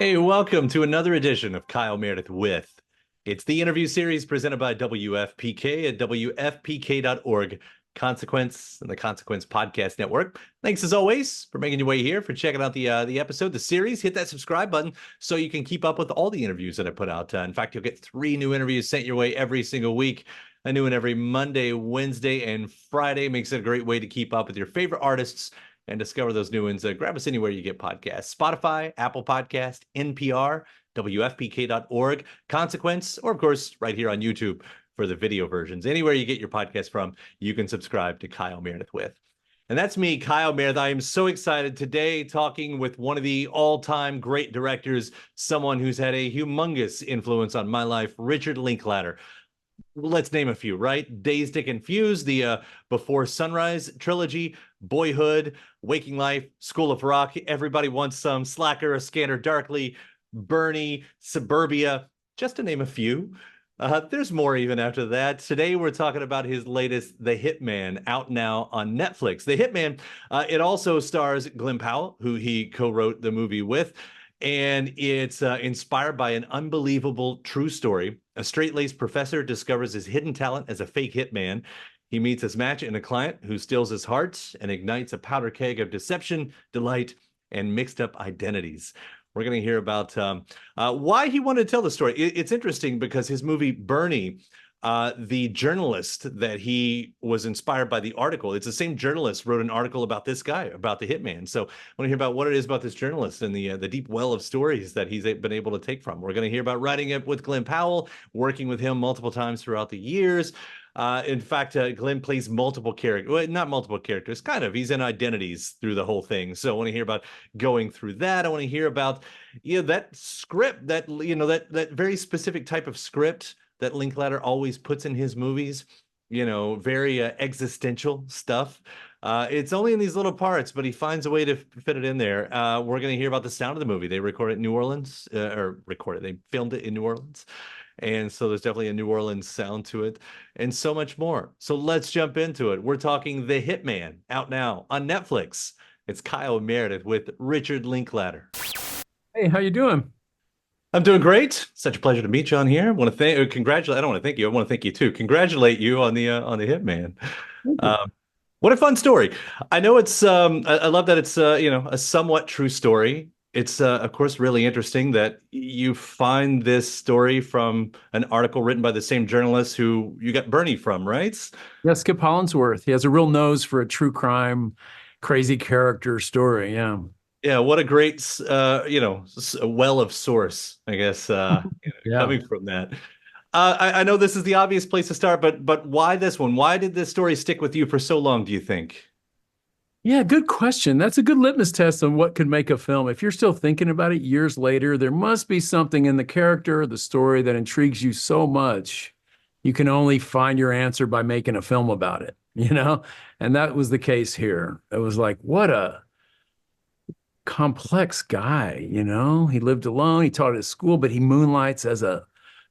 Hey, welcome to another edition of Kyle Meredith with. It's the interview series presented by WFPK at WFPK.org, Consequence, and the Consequence Podcast Network. Thanks as always for making your way here, for checking out the episode, the series. Hit that subscribe button so you can keep up with all the interviews that I put out. In fact, you'll get 3 new interviews sent your way every single week. A new one every Monday, Wednesday, and Friday. Makes it a great way to keep up with your favorite artists and discover those new ones. Grab us anywhere you get podcasts: Spotify, Apple Podcast, NPR, WFPK.org, Consequence, or of course, right here on YouTube for the video versions. Anywhere you get your podcast from, you can subscribe to Kyle Meredith with. And that's me, Kyle Meredith. I am so excited today talking with one of the all-time great directors, someone who's had a humongous influence on my life, Richard Linklater. Let's name a few, right? Dazed and Confused, the Before Sunrise trilogy, Boyhood, Waking Life, School of Rock, Everybody Wants Some, Slacker, A Scanner Darkly, Bernie, Suburbia, just to name a few. There's more even after that. Today, we're talking about his latest, The Hitman, out now on Netflix. The Hitman, it also stars Glen Powell, who he co-wrote the movie with. And it's inspired by an unbelievable true story. A straight-laced professor discovers his hidden talent as a fake hitman. He meets his match in a client who steals his heart and ignites a powder keg of deception, delight, and mixed-up identities. We're going to hear about why he wanted to tell the story. It's interesting because his movie Bernie, the journalist that he was inspired by the article, it's the same journalist wrote an article about this guy, about the hitman. So I want to hear about what it is about this journalist and the deep well of stories that he's been able to take from. We're going to hear about writing it with Glen Powell, working with him multiple times throughout the years. In fact, Glen plays multiple characters. Well, not multiple characters, kind of. He's in identities through the whole thing. So I want to hear about going through that. I want to hear about, that script, that very specific type of script that Linklater always puts in his movies, very existential stuff. It's only in these little parts, but he finds a way to fit it in there. We're going to hear about the sound of the movie. They recorded it in New Orleans, they filmed it in New Orleans. And so there's definitely a New Orleans sound to it and so much more. So let's jump into it. We're talking The Hitman, out now on Netflix. It's Kyle Meredith with Richard Linklater. Hey, how you doing? I'm doing great. Such a pleasure to meet you on here. I want to congratulate. I don't want to thank you. I want to thank you too. Congratulate you on the Hitman. Thank you. What a fun story. I know it's I love that it's a somewhat true story. It's of course really interesting that you find this story from an article written by the same journalist who you got Bernie from, right? Yeah, Skip Hollandsworth. He has a real nose for a true crime, crazy character story. Yeah. Yeah, what a great a well of source, I guess, Yeah. coming from that. I know this is the obvious place to start, but why this one? Why did this story stick with you for so long, do you think? Yeah, good question. That's a good litmus test on what could make a film. If you're still thinking about it years later, there must be something in the character or the story that intrigues you so much. You can only find your answer by making a film about it, you know? And that was the case here. It was like, what a complex guy, you know? He lived alone, he taught at school, but he moonlights as a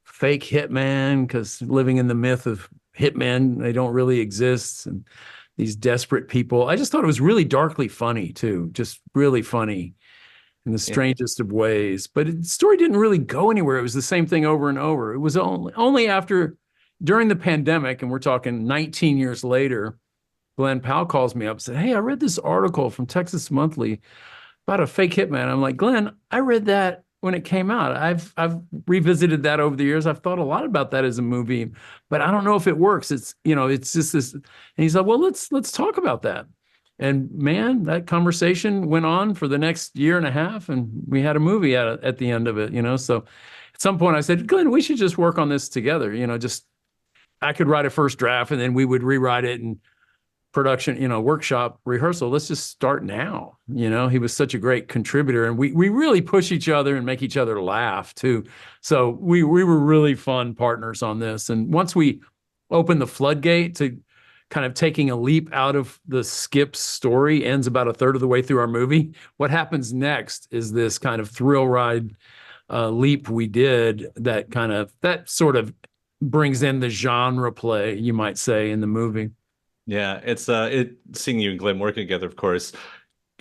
fake hitman because living in the myth of hitmen, they don't really exist. And these desperate people. I just thought it was really darkly funny too, just really funny in the Yeah. strangest of ways. But the story didn't really go anywhere. It was the same thing over and over. It was only after, during the pandemic, and we're talking 19 years later, Glen Powell calls me up and said, "Hey, I read this article from Texas Monthly about a fake hitman." I'm like, "Glenn, I read that when it came out. I've revisited that over the years. I've thought a lot about that as a movie, but I don't know if it works. It's just this." And he's like, "Well, let's talk about that." And man, that conversation went on for the next year and a half, and we had a movie at the end of it. So at some point I said, "Glenn, we should just work on this together." Just I could write a first draft, and then we would rewrite it and production, workshop rehearsal. Let's just start now. He was such a great contributor, and we really push each other and make each other laugh too. So we were really fun partners on this. And once we opened the floodgate to kind of taking a leap out of the Skip's story, ends about a third of the way through our movie. What happens next is this kind of thrill ride leap we did that sort of brings in the genre play, you might say, in the movie. Yeah, it's seeing you and Glenn working together, of course.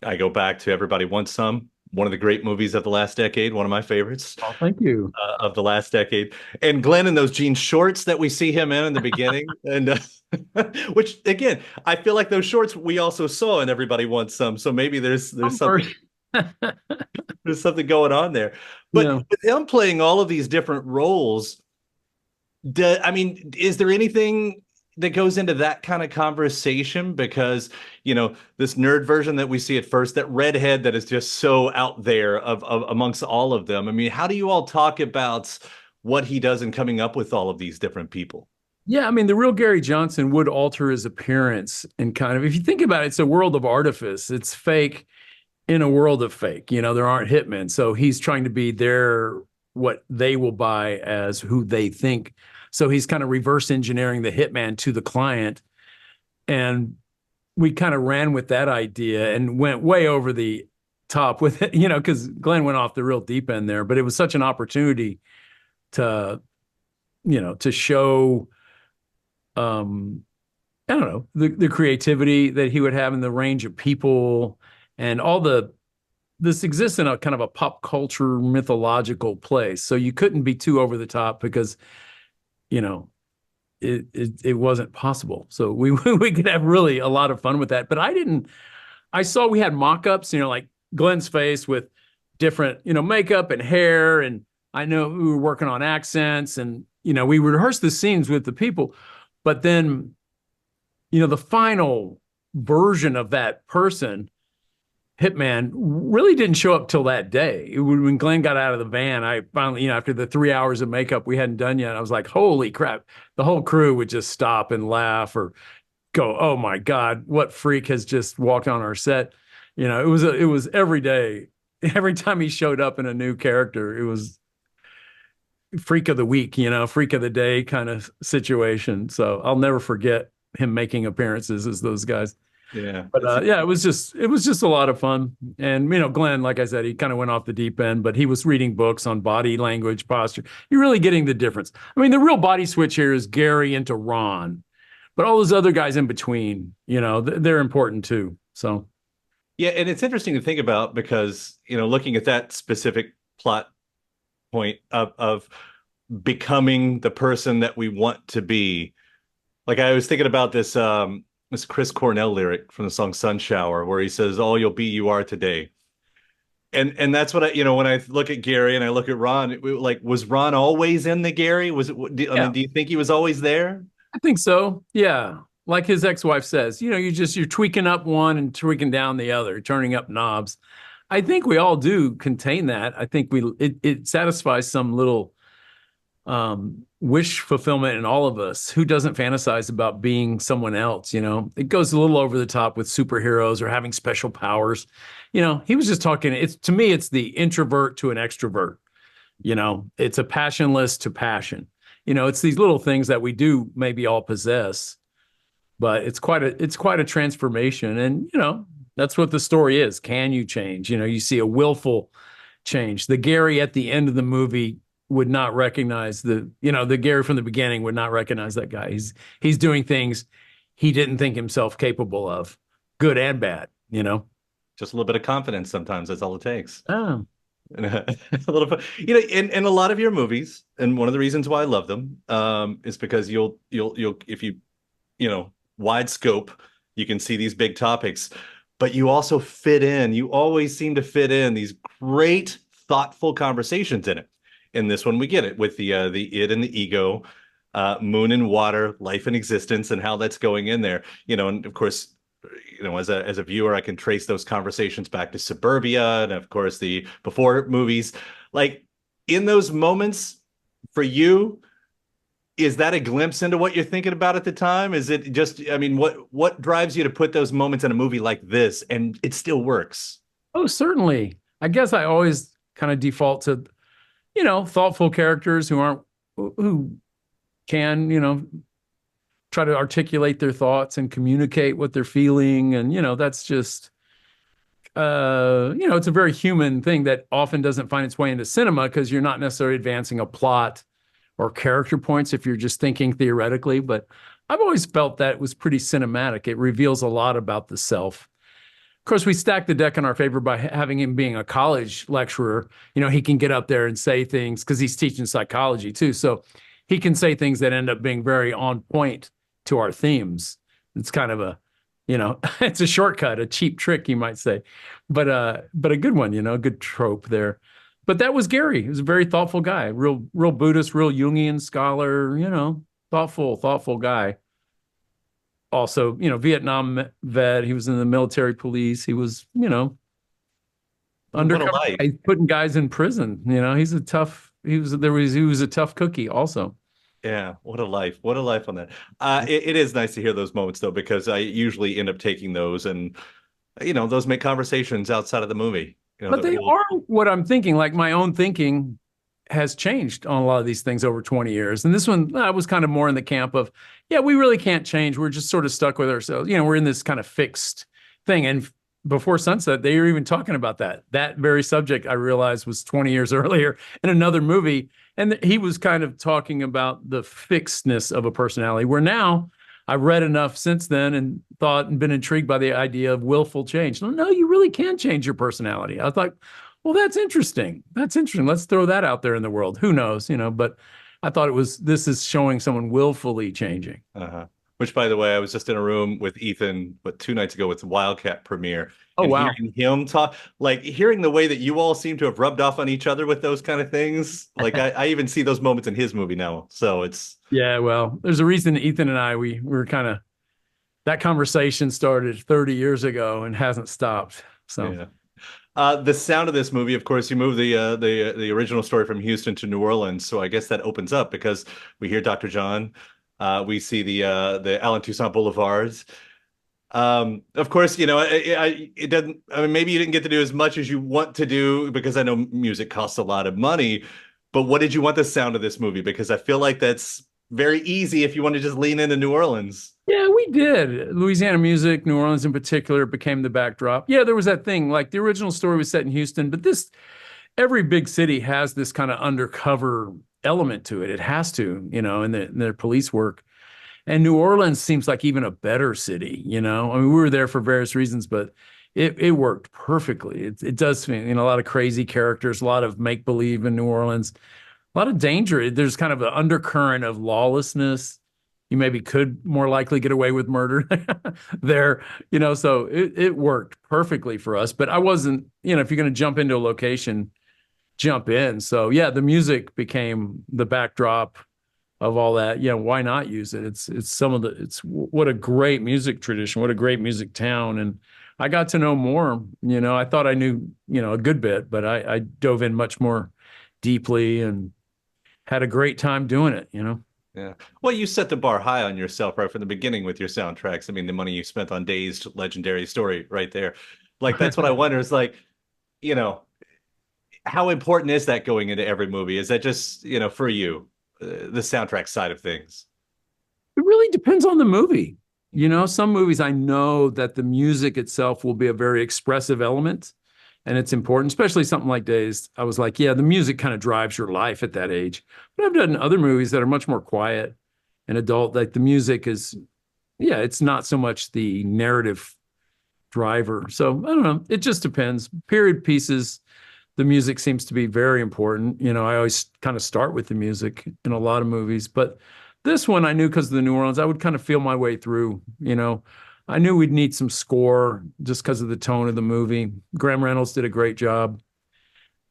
I go back to Everybody Wants Some, one of the great movies of the last decade, one of my favorites Oh, thank you. of the last decade. And Glenn in those jean shorts that we see him in the beginning, and which again, I feel like those shorts we also saw and Everybody Wants Some. So maybe there's something there's something going on there. But Yeah. with him playing all of these different roles, I mean, is there anything that goes into that kind of conversation? Because, this nerd version that we see at first, that redhead that is just so out there of amongst all of them. I mean, how do you all talk about what he does in coming up with all of these different people? Yeah, I mean, the real Gary Johnson would alter his appearance and kind of, if you think about it, it's a world of artifice. It's fake in a world of fake. There aren't hitmen. So he's trying to be what they will buy as who they think. So he's kind of reverse engineering the hitman to the client. And we kind of ran with that idea and went way over the top with it, because Glenn went off the real deep end there. But it was such an opportunity to, to show, I don't know, the creativity that he would have in the range of people and this exists in a kind of a pop culture mythological place. So you couldn't be too over the top because, it wasn't possible. So we could have really a lot of fun with that. But I saw we had mock-ups, like Glenn's face with different, makeup and hair. And I know we were working on accents and, we rehearsed the scenes with the people. But then, the final version of that person, Hitman, really didn't show up till that day. When Glenn got out of the van, I finally, after the 3 hours of makeup we hadn't done yet, I was like, holy crap. The whole crew would just stop and laugh or go, oh my God, what freak has just walked on our set? It was every day. Every time he showed up in a new character, it was freak of the week, freak of the day kind of situation. So I'll never forget him making appearances as those guys. Yeah. But yeah, it was just a lot of fun. And, Glenn, like I said, he kind of went off the deep end, but he was reading books on body language, posture. You're really getting the difference. I mean, the real body switch here is Gary into Ron, but all those other guys in between, they're important too. So. Yeah. And it's interesting to think about because, looking at that specific plot point of becoming the person that we want to be. Like I was thinking about this Chris Cornell lyric from the song Sun Shower, where he says, "All you'll be, you are today." And that's what when I look at Gary and I look at Ron, was Ron always in the Gary? Was it? I mean, do you think he was always there? I think so. Yeah. Like his ex-wife says, you're tweaking up one and tweaking down the other, turning up knobs. I think we all do contain that. I think it satisfies some little wish fulfillment in all of us. Who doesn't fantasize about being someone else? It goes a little over the top with superheroes or having special powers. He was just talking. To me, it's the introvert to an extrovert. It's a passionless to passion. It's these little things that we do maybe all possess, but it's quite a transformation. And that's what the story is. Can you change? You see a willful change. The Gary at the end of the movie would not recognize the Gary from the beginning would not recognize that guy. He's doing things he didn't think himself capable of, good and bad, Just a little bit of confidence sometimes. That's all it takes. Oh. A little bit, in a lot of your movies, and one of the reasons why I love them is because you'll if you wide scope, you can see these big topics, but you also fit in. You always seem to fit in these great, thoughtful conversations in it. In this one, we get it with the id and the ego, moon and water, life and existence, and how that's going in there. And of course, as a viewer, I can trace those conversations back to Suburbia and of course the before movies. Like in those moments for you, is that a glimpse into what you're thinking about at the time? Is it just, what drives you to put those moments in a movie like this and it still works? Oh, certainly. I guess I always kind of default to, thoughtful characters who can, try to articulate their thoughts and communicate what they're feeling. And, that's just, it's a very human thing that often doesn't find its way into cinema because you're not necessarily advancing a plot or character points if you're just thinking theoretically. But I've always felt that it was pretty cinematic. It reveals a lot about the self. course, we stacked the deck in our favor by having him being a college lecturer. He can get up there and say things because he's teaching psychology too. So he can say things that end up being very on point to our themes. It's kind of a, it's a shortcut, a cheap trick, you might say, but a good one, a good trope there. But that was Gary. He was a very thoughtful guy, real Buddhist, real Jungian scholar, thoughtful guy. Also, Vietnam vet. He was in the military police. He was, undercover, putting guys in prison. He was a tough cookie also. Yeah, what a life on that. It is nice to hear those moments though, because I usually end up taking those, and those make conversations outside of the movie. But they are what I'm thinking. Like my own thinking has changed on a lot of these things over 20 years. And this one, I was kind of more in the camp of, yeah, we really can't change. We're just sort of stuck with ourselves. We're in this kind of fixed thing. And before Sunset, they were even talking about that. That very subject, I realized, was 20 years earlier in another movie. And he was kind of talking about the fixedness of a personality, where now I've read enough since then and thought and been intrigued by the idea of willful change. No, you really can change your personality. I thought, well, that's interesting. Let's throw that out there in the world. Who knows, but I thought this is showing someone willfully changing. Which, by the way, I was just in a room with Ethan, 2 nights ago with the Wildcat premiere. Oh, wow. Hearing him talk, hearing the way that you all seem to have rubbed off on each other with those kind of things. I even see those moments in his movie now. So it's. Yeah, well, there's a reason Ethan and I, we were kind of, that conversation started 30 years ago and hasn't stopped. So. Yeah. The sound of this movie, of course, you move the original story from Houston to New Orleans. So I guess that opens up because we hear Dr. John. We see the Allen Toussaint Boulevards. Of course, it doesn't. I mean, maybe you didn't get to do as much as you want to do because I know music costs a lot of money. But what did you want the sound of this movie? Because I feel like that's very easy if you want to just lean into New Orleans. Yeah, we did. Louisiana music, New Orleans in particular, became the backdrop. Yeah, there was that thing, like the original story was set in Houston, but every big city has this kind of undercover element to it. It has to, in their police work. And New Orleans seems like even a better city, I mean, we were there for various reasons, but it worked perfectly. It does, a lot of crazy characters, a lot of make-believe in New Orleans, a lot of danger. There's kind of an undercurrent of lawlessness. You maybe could more likely get away with murder there, so it worked perfectly for us. But I wasn't, if you're going to jump into a location, jump in. So yeah, the music became the backdrop of all that. Yeah, why not use it? It's what a great music tradition, what a great music town. And I got to know more, I thought I knew, a good bit, but I dove in much more deeply and had a great time doing it, Yeah. Well, you set the bar high on yourself right from the beginning with your soundtracks. I mean, the money you spent on Dazed, legendary story right there. That's what I wonder is how important is that going into every movie? Is that just, for you, the soundtrack side of things? It really depends on the movie. Some movies I know that the music itself will be a very expressive element and it's important, especially something like Dazed. I was like, yeah, the music kind of drives your life at that age. But I've done other movies that are much more quiet and adult. Like the music is, yeah, it's not so much the narrative driver. So I don't know. It just depends. Period pieces, the music seems to be very important. I always kind of start with the music in a lot of movies. But this one I knew because of the New Orleans, I would kind of feel my way through, I knew we'd need some score just because of the tone of the movie. Graham Reynolds did a great job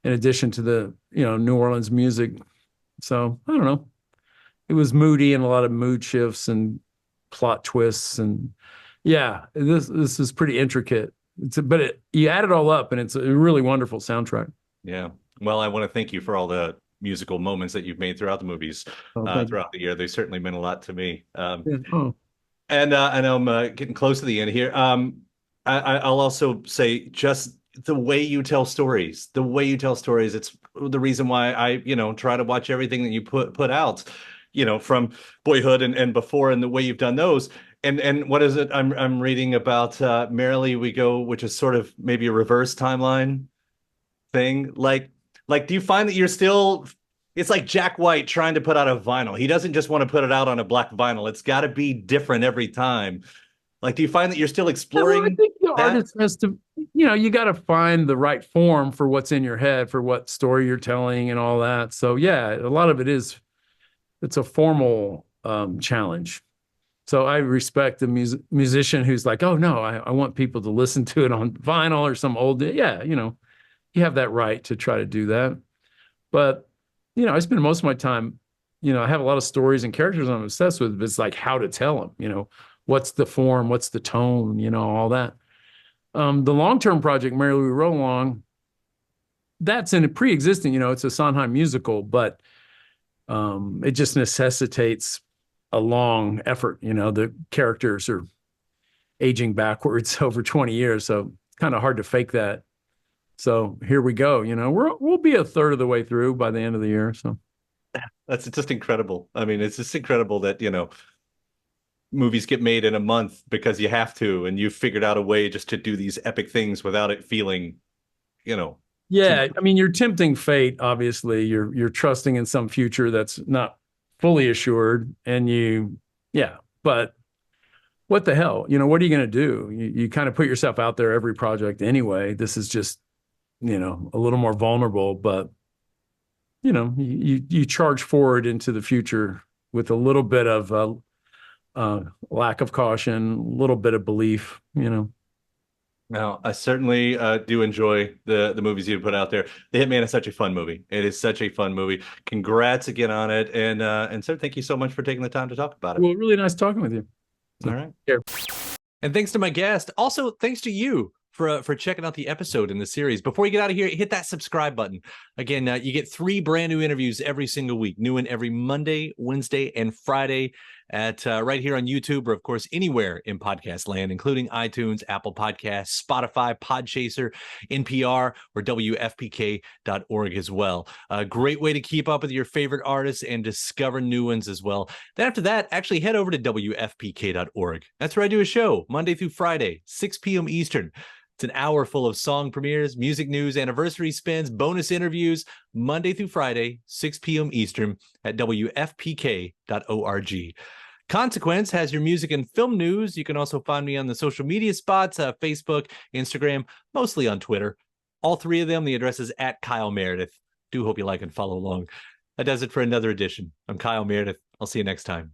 in addition to the, New Orleans music. So I don't know. It was moody and a lot of mood shifts and plot twists. And yeah, this is pretty intricate. You add it all up and it's a really wonderful soundtrack. Yeah. Well, I want to thank you for all the musical moments that you've made throughout the movies throughout the year. They certainly meant a lot to me. And I'm getting close to the end here. I'll also say just the way you tell stories, it's the reason why I, try to watch everything that you put out, from Boyhood and before, and the way you've done those. And what is it? I'm reading about Merrily We Go, which is sort of maybe a reverse timeline thing. Like, do you find that you're still, it's like Jack White trying to put out a vinyl. He doesn't just want to put it out on a black vinyl. It's got to be different every time. Like, do you find that you're still Yeah, well, I exploring think the that? artist has to, you got to find the right form for what's in your head, for what story you're telling and all that. So yeah, a lot of it's a formal challenge. So I respect the musician who's like, oh no, I want people to listen to it on vinyl or some old, yeah, you have that right to try to do that. But, I spend most of my time, I have a lot of stories and characters I'm obsessed with, but it's like how to tell them, what's the form, what's the tone, all that. The long-term project, Merrily We Roll Along, that's in a pre-existing, it's a Sondheim musical, but it just necessitates a long effort. The characters are aging backwards over 20 years, so it's kind of hard to fake that. So here we go. We'll be a third of the way through by the end of the year. So That's just incredible. I mean, it's just incredible that, movies get made in a month because you have to, and you've figured out a way just to do these epic things without it feeling, yeah, I mean, you're tempting fate. Obviously, you're trusting in some future that's not fully assured, and yeah. But what the hell? What are you going to do? You kind of put yourself out there every project anyway. This is just a little more vulnerable, but you charge forward into the future with a little bit of lack of caution, a little bit of belief. Now, I certainly do enjoy the movies you put out there. The Hitman is such a fun movie. It is such a fun movie. Congrats again on it, and sir, thank you so much for taking the time to talk about it. Well, really nice talking with you. All right. Here. And thanks to my guest. Also, thanks to you for checking out the episode in the series. Before you get out of here, hit that subscribe button. Again, you get 3 brand new interviews every single week. New one every Monday, Wednesday, and Friday at right here on YouTube, or of course anywhere in podcast land, including iTunes, Apple Podcasts, Spotify, Podchaser, NPR, or WFPK.org as well. A great way to keep up with your favorite artists and discover new ones as well. Then after that, actually head over to WFPK.org. That's where I do a show Monday through Friday, 6 p.m. Eastern. It's an hour full of song premieres, music news, anniversary spins, bonus interviews, Monday through Friday, 6 p.m. Eastern at WFPK.org. Consequence has your music and film news. You can also find me on the social media spots, Facebook, Instagram, mostly on Twitter. All 3 of them, the address is at Kyle Meredith. Do hope you like and follow along. That does it for another edition. I'm Kyle Meredith. I'll see you next time.